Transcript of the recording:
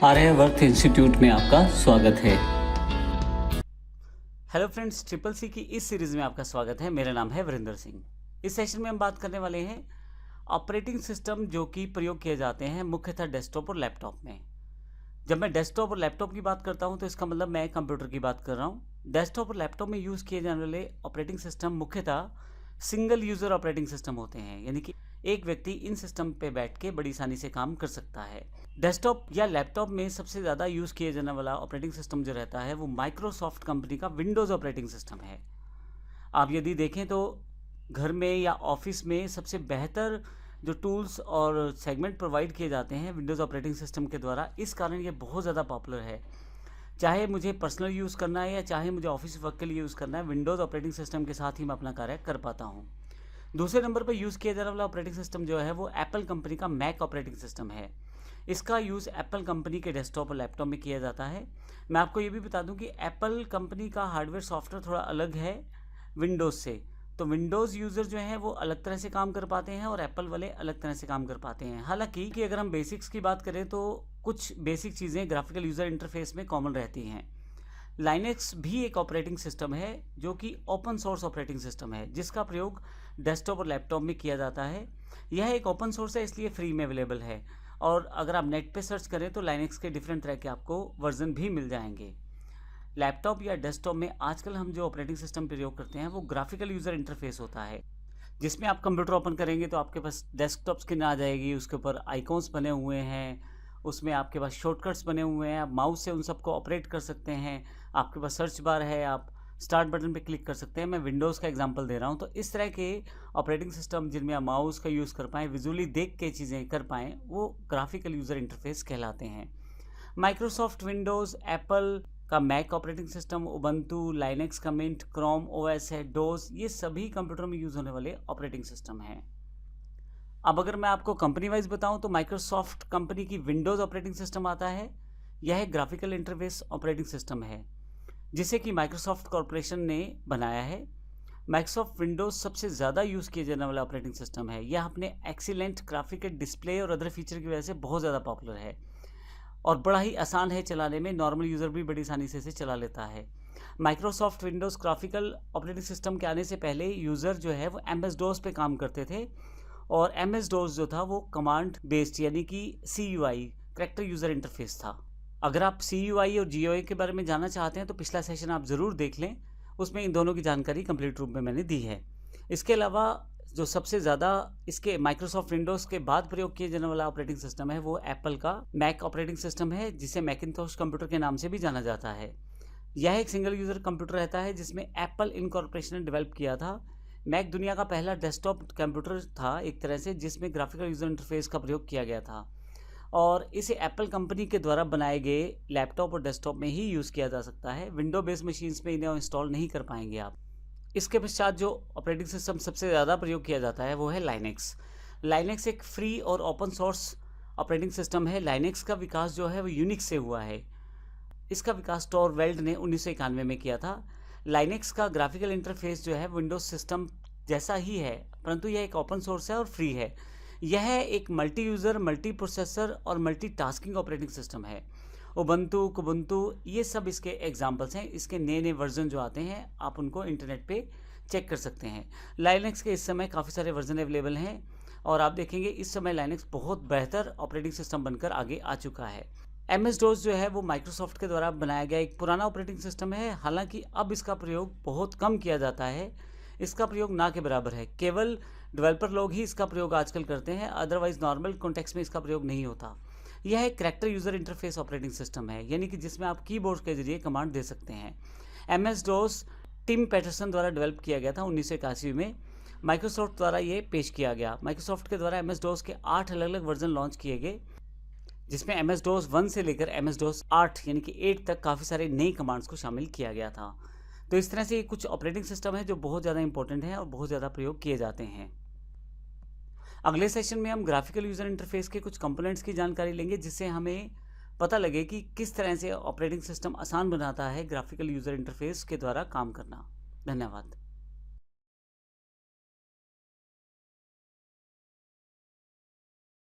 Aryavart institute में आपका स्वागत है। हेलो फ्रेंड्स, ट्रिपल सी की इस सीरीज में आपका स्वागत है। मेरा नाम है वरिंदर सिंह। इस सेशन में हम बात करने वाले हैं ऑपरेटिंग सिस्टम जो कि प्रयोग किए जाते हैं मुख्यतः डेस्कटॉप और लैपटॉप में। जब मैं डेस्कटॉप और लैपटॉप की बात करता हूं तो इसका मतलब मैं कंप्यूटर की बात कर रहा हूं। डेस्कटॉप और लैपटॉप में यूज़ किए जाने वाले ऑपरेटिंग सिस्टम मुख्यतः सिंगल यूज़र ऑपरेटिंग सिस्टम होते हैं, यानी कि एक व्यक्ति इन सिस्टम पे बैठ के बड़ी आसानी से काम कर सकता है। डेस्कटॉप या लैपटॉप में सबसे ज़्यादा यूज़ किए जाने वाला ऑपरेटिंग सिस्टम जो रहता है वो माइक्रोसॉफ्ट कंपनी का विंडोज़ ऑपरेटिंग सिस्टम है। आप यदि देखें तो घर में या ऑफिस में सबसे बेहतर जो टूल्स और सेगमेंट प्रोवाइड किए जाते हैं विंडोज़ ऑपरेटिंग सिस्टम के द्वारा, इस कारण ये बहुत ज़्यादा पॉपुलर है। चाहे मुझे पर्सनल यूज़ करना है या चाहे मुझे ऑफिस वर्क के लिए यूज़ करना है, विंडोज़ ऑपरेटिंग सिस्टम के साथ ही मैं अपना कार्य कर पाता हूँ। दूसरे नंबर पर यूज़ किया जाने वाला ऑपरेटिंग सिस्टम जो है वो एप्पल कंपनी का मैक ऑपरेटिंग सिस्टम है। इसका यूज़ एप्पल कंपनी के डेस्कटॉप और लैपटॉप में किया जाता है। मैं आपको ये भी बता दूं कि एप्पल कंपनी का हार्डवेयर सॉफ्टवेयर थोड़ा अलग है विंडोज़ से। तो विंडोज़ यूज़र जो हैं वो अलग तरह से काम कर पाते हैं और एप्पल वाले अलग तरह से काम कर पाते हैं। हालांकि कि अगर हम बेसिक्स की बात करें तो कुछ बेसिक चीज़ें ग्राफिकल यूज़र इंटरफेस में कॉमन रहती हैं। लाइनेक्स भी एक ऑपरेटिंग सिस्टम है जो कि ओपन सोर्स ऑपरेटिंग सिस्टम है, जिसका प्रयोग डेस्कटॉप और लैपटॉप में किया जाता है। यह एक ओपन सोर्स है, इसलिए फ्री में अवेलेबल है। और अगर आप नेट पे सर्च करें तो लाइनेक्स के डिफरेंट तरह के आपको वर्जन भी मिल जाएंगे। लैपटॉप या डेस्कटॉप में आजकल हम जो ऑपरेटिंग सिस्टम प्रयोग करते हैं वो ग्राफिकल यूज़र इंटरफेस होता है, जिसमें आप कंप्यूटर ओपन करेंगे तो आपके पास डेस्कटॉप स्क्रीन आ जाएगी। उसके ऊपर आइकॉन्स बने हुए हैं, उसमें आपके पास शॉर्टकट्स बने हुए हैं, आप माउस से उन सबको ऑपरेट कर सकते हैं। आपके पास सर्च बार है, आप स्टार्ट बटन पे क्लिक कर सकते हैं। मैं विंडोज़ का एग्जांपल दे रहा हूं। तो इस तरह के ऑपरेटिंग सिस्टम जिनमें आप माउस का यूज़ कर पाएँ, विजुअली देख के चीज़ें कर पाएँ, वो ग्राफिकल यूज़र इंटरफेस कहलाते हैं। माइक्रोसॉफ्ट विंडोज़, एप्पल का Mac operating system, Ubuntu, Linux का मिंट, क्रोम ओएस है, डोस, ये सभी कंप्यूटर में यूज़ होने वाले ऑपरेटिंग सिस्टम हैं। अब अगर मैं आपको कंपनी वाइज बताऊं तो माइक्रोसॉफ्ट कंपनी की विंडोज़ ऑपरेटिंग सिस्टम आता है। यह एक ग्राफिकल इंटरफेस ऑपरेटिंग सिस्टम है जिसे कि माइक्रोसॉफ्ट कॉरपोरेशन ने बनाया है। माइक्रोसॉफ्ट विंडोज़ सबसे ज़्यादा यूज़ किए जाने वाला ऑपरेटिंग सिस्टम है। यह अपने एक्सीलेंट ग्राफिकल डिस्प्ले और अदर फीचर की वजह से बहुत ज़्यादा पॉपुलर है और बड़ा ही आसान है चलाने में। नॉर्मल यूज़र भी बड़ी आसानी से इसे चला लेता है। Microsoft Windows graphical operating system के आने से पहले यूज़र जो है वो एम एस डोस पे काम करते थे और एम एस डोस जो था वो कमांड बेस्ड यानी कि CUI करैक्टर यूज़र इंटरफेस था। अगर आप CUI और GUI के बारे में जानना चाहते हैं तो पिछला सेशन आप ज़रूर देख लें, उसमें इन दोनों की जानकारी कंप्लीट रूप में मैंने दी है। इसके अलावा जो सबसे ज़्यादा इसके माइक्रोसॉफ्ट विंडोज़ के बाद प्रयोग किए जाने वाला ऑपरेटिंग सिस्टम है वो एप्पल का मैक ऑपरेटिंग सिस्टम है, जिसे मैकिन्टॉश कंप्यूटर के नाम से भी जाना जाता है। यह एक सिंगल यूज़र कंप्यूटर रहता है जिसमें एप्पल इनकॉर्पोरेशन ने डेवलप किया था। मैक दुनिया का पहला डेस्कटॉप कंप्यूटर था एक तरह से, जिसमें ग्राफिकल यूज़र इंटरफेस का प्रयोग किया गया था और इसे एप्पल कंपनी के द्वारा बनाए गए लैपटॉप और डेस्कटॉप में ही यूज़ किया जा सकता है। विंडो बेस्ड मशीन्स में इन्हें इंस्टॉल नहीं कर पाएंगे आप। इसके पश्चात जो ऑपरेटिंग सिस्टम सबसे ज़्यादा प्रयोग किया जाता है वो है लाइनेक्स। लाइनेक्स एक फ्री और ओपन सोर्स ऑपरेटिंग सिस्टम है। लाइनेक्स का विकास जो है वो यूनिक्स से हुआ है। इसका विकास टॉरवेल्ड ने 1991 में किया था। लाइनेक्स का ग्राफिकल इंटरफेस जो है विंडोज सिस्टम जैसा ही है, परंतु यह एक ओपन सोर्स है और फ्री है। यह एक मल्टी यूज़र, मल्टी प्रोसेसर और मल्टी टास्किंग ऑपरेटिंग सिस्टम है। उबंटू, कुबुंटू, ये सब इसके एग्जांपल्स हैं। इसके नए नए वर्जन जो आते हैं आप उनको इंटरनेट पे चेक कर सकते हैं। लाइनेक्स के इस समय काफ़ी सारे वर्जन अवेलेबल हैं और आप देखेंगे इस समय लाइनेक्स बहुत बेहतर ऑपरेटिंग सिस्टम बनकर आगे आ चुका है। MS DOS जो है वो माइक्रोसॉफ्ट के द्वारा बनाया गया एक पुराना ऑपरेटिंग सिस्टम है। हालांकि अब इसका प्रयोग बहुत कम किया जाता है, इसका प्रयोग ना के बराबर है। केवल डेवलपर लोग ही इसका प्रयोग आजकल करते हैं, अदरवाइज नॉर्मल कॉन्टेक्स्ट में इसका प्रयोग नहीं होता। यह एक character user interface operating system है, यानी कि जिसमें आप कीबोर्ड के जरिए कमांड दे सकते हैं। MS DOS टिम पैटरसन द्वारा डेवलप किया गया था 1981 में। माइक्रोसॉफ्ट द्वारा ये पेश किया गया। माइक्रोसॉफ्ट के द्वारा MS DOS के 8 अलग अलग वर्जन लॉन्च किए गए, जिसमें MS DOS 1 से लेकर MS DOS 8 यानी कि 8 तक काफ़ी सारे नई कमांड्स को शामिल किया गया था। तो इस तरह से ये कुछ ऑपरेटिंग सिस्टम है जो बहुत ज़्यादा इंपॉर्टेंट है और बहुत ज़्यादा प्रयोग किए जाते हैं। अगले सेशन में हम ग्राफिकल यूज़र इंटरफेस के कुछ कंपोनेंट्स की जानकारी लेंगे, जिससे हमें पता लगे कि किस तरह से ऑपरेटिंग सिस्टम आसान बनाता है ग्राफिकल यूज़र इंटरफेस के द्वारा काम करना। धन्यवाद।